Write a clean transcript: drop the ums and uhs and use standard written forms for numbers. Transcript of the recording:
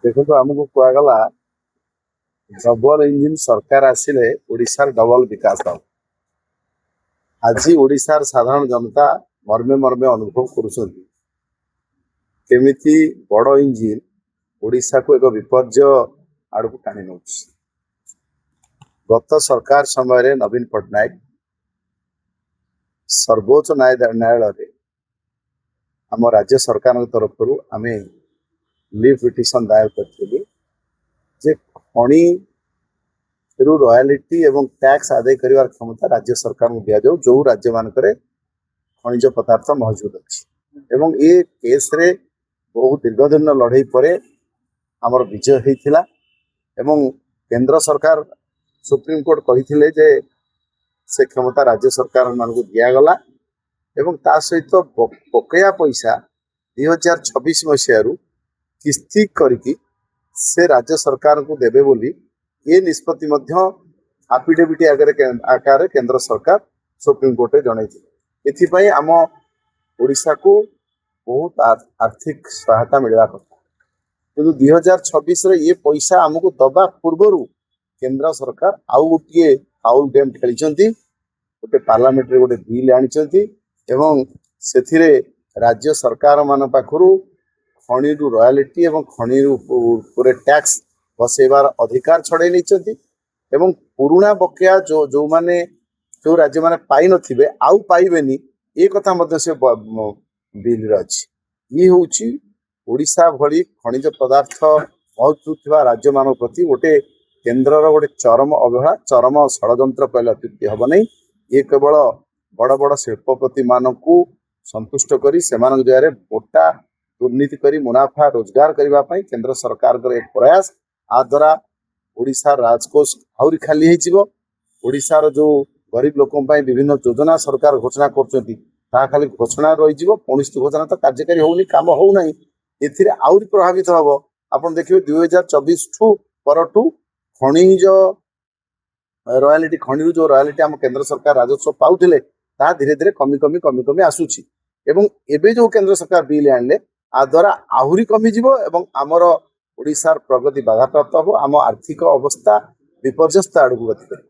देखो आमको कहगला double engine सरकार आसिले ओडिशार डबल विकास हो। आज ओडिशार साधारण जनता मर्मे मर्मे अनुभव करुछंती केमिति बड़ इंजिन ओडिशा को एक विपर्य आड़ को टाणी नौ। गत सरकार समय नवीन पट्टनायक सर्वोच्च न्यायालय आम राज्य सरकार तरफ आम लीव पिटिशन दायर करी जे खणी रॉयल्टी एवं टैक्स आदाय कर क्षमता राज्य सरकार को दिया जाऊ जो राज्य मानक खनिज पदार्थ मौजूद अच्छी एवं ये केस रे बहुत दीर्घदिन लड़ाई पर आमर विजय होता एवं केंद्र सरकार सुप्रीम कोर्ट कही जे से क्षमता राज्य सरकार मान को दिगला एवं ता सहित बकया पैसा 2026 मसीह किस्ती करिकी से राज्य सरकार को देबे बोली ये निष्पत्ति आफिडेविट आकार केंद्र सरकार सुप्रीम कोर्ट में जनई एथिपाई आम ओडिशा को बहुत आर्थिक सहायता मिलवा कथा किंतु 2026 रे ये पैसा आमको दबा पूर्वर केंद्र सरकार आउ गोटे फाउल गेम खेली गोटे पार्लियामेंट रे गोटे बिल आनी एवं से राज्य सरकार मान पाखु खणी रॉयल्टी एवं खणी टैक्स बसैबार अधिकार छड़े नहीं एवं पुराना बकया जो माने जो राज्य माने पाई नथिबे आउ पाइबेनी ए कथा मध्य से बिल अच्छी ये हूँ ओडिशा भली खनिज पदार्थ मौजूद राज्य मान प्रति गोटे केन्द्र गोटे चरम अवहेला चरम षड्यंत्र कहले अत्युक्ति हम नहीं। ये केवल बड़ बड़ शिल्पपति मानक संतुष्ट करी सेमान जगह मोटा दुर्नीति करी मुनाफा रोजगार करने केंद्र सरकार एक प्रयास आ द्वारा ओडिशा राजकोष आहरी खाली ओडिशार जो गरीब लोकों विभिन्न योजना सरकार घोषणा कर खाली घोषणा रही कौन घोषणा तो कार्यकारी होनी काम होना आहरी प्रभावित हम आप देखिए 2024 ठू खनिज रॉयल्टी खणी जो रॉयल्टी आम केंद्र सरकार राजस्व पाउथिले ता धीरे धीरे कमी कमी कमी कमी आसूची एवं एबे जो केंद्र सरकार बिल आनले आ द्वारा आहरी कमी जीवो एवं आमर ओडिशार प्रगति बाधाप्राप्त हो आम आर्थिक अवस्था विपर्यस्त आड़ को गति करे।